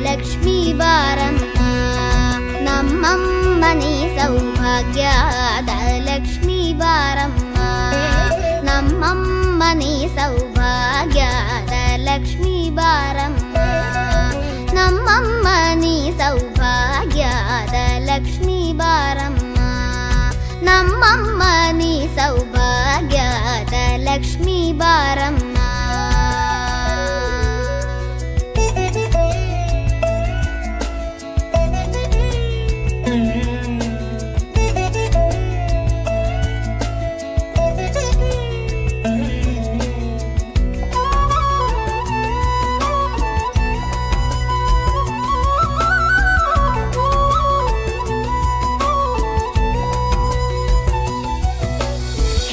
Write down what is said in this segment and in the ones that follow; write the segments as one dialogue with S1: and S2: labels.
S1: ಲಕ್ಷ್ಮೀ ಬಾರಮ್ಮ, ನಮ್ಮಮ್ಮನಿ ಸೌಭಾಗ್ಯದ ಲಕ್ಷ್ಮೀ ಬಾರಮ್ಮ, ನಮ್ಮಮ್ಮನಿ ಸೌಭಾಗ್ಯದ ಲಕ್ಷ್ಮೀ ಬಾರಮ್ಮ, ನಮ್ಮಮ್ಮನಿ ಸೌಭಾಗ್ಯದ ಲಕ್ಷ್ಮೀ ಬಾರಮ್ಮ, ನಮ್ಮಮ್ಮನಿ ಸೌಭಾಗ್ಯದ ಲಕ್ಷ್ಮೀ ಬಾರಮ್ಮ.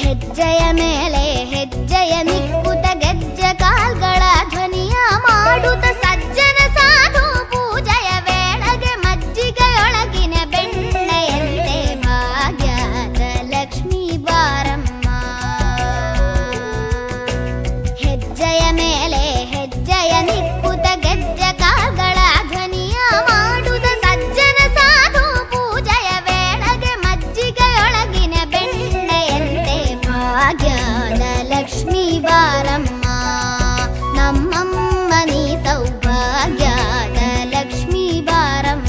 S1: ಹೆಜ್ಜೆಯ ಮೇಲೆ ಹೆಜ್ಜೆಯ ನಿಕ್ಕುತ ಗೆಜ್ಜೆ ಕಾಲ್ಗಳ ಧ್ವನಿಯ ಮಾಡುತ್ತ ಸಜ್ಜನ ಸಾಧು ಪೂಜೆಯ ವೇಳೆಗೆ ಮಜ್ಜಿಗೆಯೊಳಗಿನ ಬೆಣ್ಣೆಯಂತೆ ಭಾಗ್ಯದ ಲಕ್ಷ್ಮೀ ಬಾರಮ್ಮ. ಹೆಜ್ಜೆಯ ಮೇಲೆ ಹೆಜ್ಜೆಯ ನಿಕ್ಕುತ ಗೆಜ್ಜೆ ಕಾಲ್ಗಳ ಧ್ವನಿಯ ಮಾಡುತ್ತ ಸಜ್ಜನ ಸಾಧು ಪೂಜೆಯ ವೇಳೆಗೆ ಮಜ್ಜಿಗೆಯೊಳಗಿನ ಬೆಣ್ಣೆಯಂತೆ ಭಾಗ್ಯದ ಲಕ್ಷ್ಮೀ ಬಾರಮ್ಮ, ನಮ್ಮಮ್ಮನಿ ಸೌಭಾಗ್ಯದ ಲಕ್ಷ್ಮೀ ಬಾರಮ್ಮ.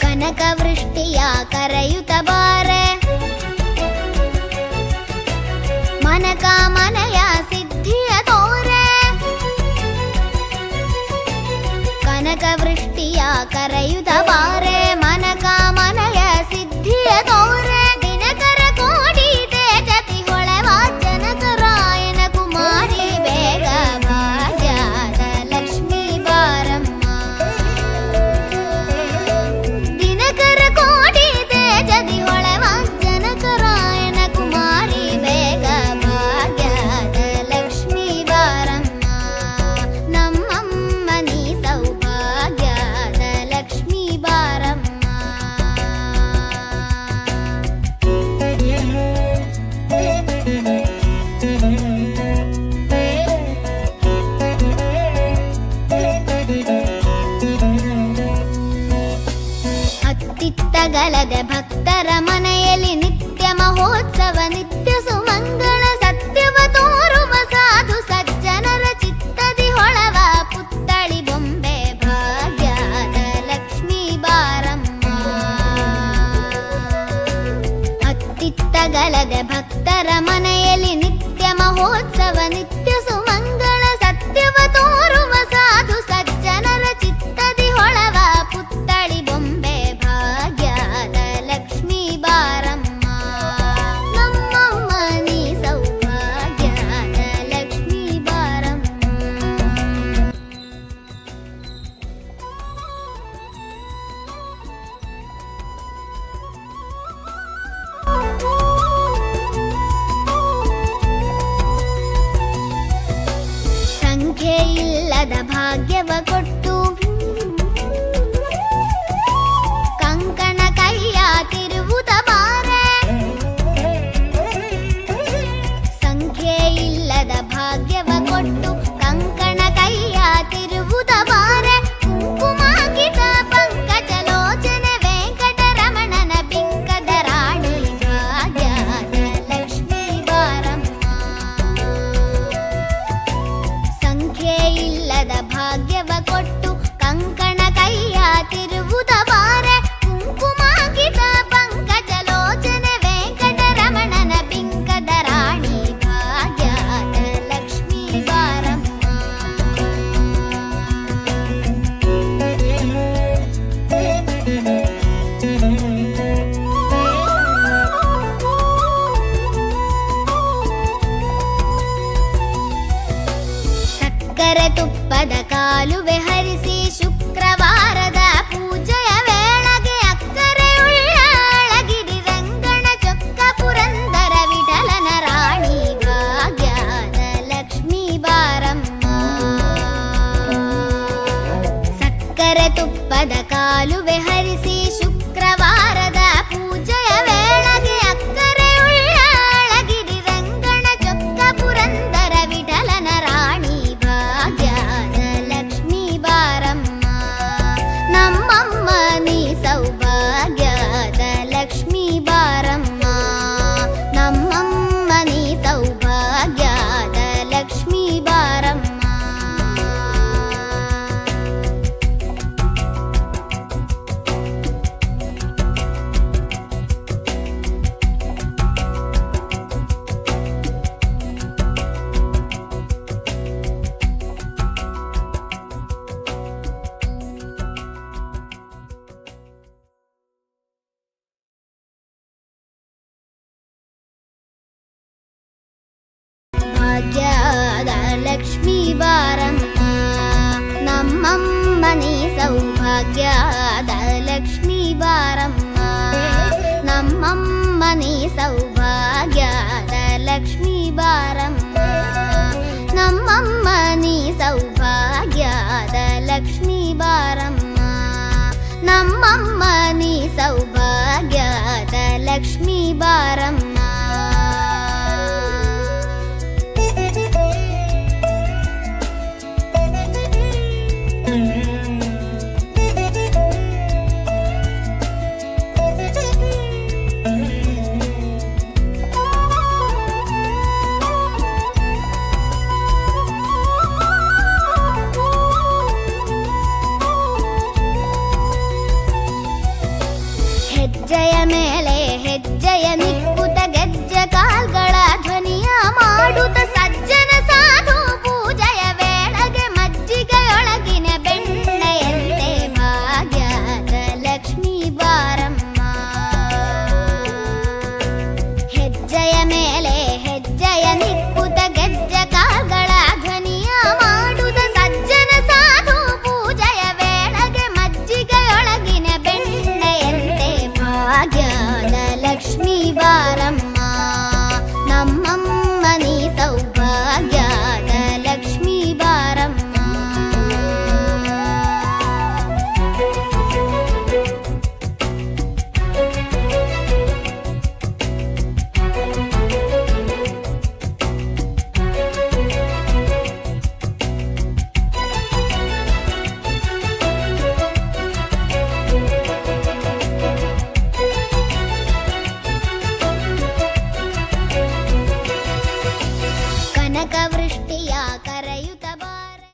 S1: ಕನಕವೃಷ್ಟಿಯ ಕರೆಯುತ್ತ ಬಾರೆ, ಮನಕಾಮನೆಯ ಸಿದ್ಧಿಯ ತೋರೆ. ಕನಕವೃಷ್ಟಿಯ ಕರೆಯುತ್ತ ಬಾರೆ, ಮನಕಾಮನೆಯ ಸಿದ್ಧಿಯ ತೋರೆ. ದಿನಕರ ಕೋಟಿ ತೇಜತಿ ಹೊಳೆವ ಜನಕರಾಯನ ಕುಮಾರಿ ಬೇಗ ಭಾಗ್ಯದ ಲಕ್ಷ್ಮೀ ಬಾರಮ್ಮ. ದಿನಕರ ಕೋಟಿ ತೇಜದಿ ಹೊಳೆವ ಜನಕರಾಯನ ಕುಮಾರಿ ಬೇಗ ಭಾಗ್ಯದ ಲಕ್ಷ್ಮೀ ಬಾರಮ್ಮ, ನಮ್ಮಮ್ಮನಿ ಸೌಭಾಗ್ಯದ ಲಕ್ಷ್ಮೀ ಬಾರಮ್ಮ. ಅತ್ತಿತ್ತಗಲದೆ ಭಕ್ತರ ಮನೆಯಲ್ಲಿ ನಿತ್ಯ ಮಹೋತ್ಸವ, ನಿತ್ಯ ಸುಮಂಗಳ ಸತ್ಯವ ತೋರುವ ಸಾಧು ಸಜ್ಜನರ ಚಿತ್ತದಿ ಹೊಳವ ಪುತ್ತಳಿ ಬೊಂಬೆ ಭಾಗ್ಯದ ಲಕ್ಷ್ಮೀ ಬಾರಮ್ಮ. ಅತ್ತಿತ್ತಗಲದೆ ಭಕ್ತರ ಮನೆಯಲ್ಲಿ ನಿತ್ಯ ಮಹೋತ್ಸವ, ನಿತ್ಯ ಸುಮಂಗಳ ಸತ್ಯವ ತೋರುವ ಸಾಧು ಸಜ್ಜನರ ಚಿತ್ತದಿ ಹೊಳವ ಪುತ್ತಳಿ ಬೊಂಬೆ ಭಾಗ್ಯದ ಲಕ್ಷ್ಮೀ ಬಾರಮ್ಮ, ನಮ್ಮಮ್ಮನಿ ಸೌಭಾಗ್ಯದ ಲಕ್ಷ್ಮೀ ಬಾರಮ್ಮ. ಸಂಖ್ಯೆ ಇಲ್ಲದ ಭಾಗ್ಯವ ಕೊಟ್ಟು ಕಂಕಣ ಕೈಯ ತಿರುವುದ ಬಾರೆ. ಸಂಖ್ಯೆ ಇಲ್ಲದ ಭಾಗ್ಯವ ಕೊಟ್ಟು ಕಂಕಣ ಕೈಯ ತಿರುವುದ ಬಾರೆ. ಕುಂಕುಮಾಂಕಿತ ಪಂಕಜಲೋಚನೆ ವೆಂಕಟರಮಣನ ಬಿಂಕದ ರಾಣಿ ಭಾಗ್ಯದ ಲಕ್ಷ್ಮೀ ಬಾರಮ್ಮ. ಸಂಖ್ಯೆ ಇಲ್ಲದ ಭಾಗ್ಯವ ಕೊಟ್ಟು ಚೆಲುವೆ ಹರಿಸಿ ಶುಕ್ರವಾರದ ಪೂಜೆಯ ವೇಳೆಗೆ ಅಕ್ಕರೆಯುಳ್ಳ ಅಳಗಿರಿ ರಂಗಣ ಚೊಕ್ಕ ಪುರಂದರ ವಿಠಲನ ರಾಣಿ ಭಾಗ್ಯದ ಲಕ್ಷ್ಮೀ ಬಾರಮ್ಮ ನಮ್ಮಮ್ಮ ನೀ ಸೌಭಾಗ್ಯದ ಲಕ್ಷ್ಮೀ ಬಾರಮ್ಮ ನಮ್ಮಮ್ಮ ನೀ ಸೌಭಾಗ್ಯದ ಲಕ್ಷ್ಮೀ ಬಾರಮ್ಮ. ಭಾಗ್ಯದ ಲಕ್ಷ್ಮೀ ಬಾರಮ್ಮ ನಮ್ಮಮ್ಮ ನೀ ಸೌಭಾಗ್ಯದ ಲಕ್ಷ್ಮೀ ಬಾರಮ್ಮ ನಮ್ಮಮ್ಮ ನೀ ಸೌಭಾಗ್ಯದ ಲಕ್ಷ್ಮೀ ಬಾರಮ್ಮ ನಮ್ಮಮ್ಮ ನೀ ಸೌಭಾಗ್ಯದ ಲಕ್ಷ್ಮೀ ಬಾರಮ್ಮ ನಮ್ಮಮ್ಮ ನೀ ಸೌಭಾಗ್ಯದ ಲಕ್ಷ್ಮೀ ಬಾರಮ್ಮ. ಹೆಜ್ಜೆಯ ಮೇಲೆ ಹೆಜ್ಜೆಯ ನಿಕ್ಕುತ ಗೆಜ್ಜೆ ಕಾಲ್ಗಳ ಧ್ವನಿಯ ಮಾಡುತ್ತ ಸಜ್ಜನ ಸಾಧು ಪೂಜೆಯ ವೇಳೆಗೆ ಮಜ್ಜಿಗೆಯೊಳಗಿನ ಬೆಣ್ಣೆಯಂತೆ ಭಾಗ್ಯದ ಲಕ್ಷ್ಮೀ ಬಾರಮ್ಮ ಹೆಜ್ಜೆಯ ಮೇಲೆ ಹೆಜ್ಜೆಯ ನಿಕ್ಕುತ ಗೆಜ್ಜೆ ಕಾಲ್ಗಳ ಧ್ವನಿಯ ಮಾಡುತ್ತ ಸಜ್ಜನ ಸಾಧು ಪೂಜೆಯ ವೇಳೆಗೆ ಮಜ್ಜಿಗೆಯೊಳಗಿನ ಬೆಣ್ಣೆಯಂತೆ ಭಾಗ್ಯದ ಲಕ್ಷ್ಮೀ ಬಾರಮ್ಮ ನಮ್ಮಮ್ಮ ನೀ ಸೌಭಾಗ್ಯದ ಲಕ್ಷ್ಮೀ ಬಾರಮ್ಮ. ಕನಕವೃ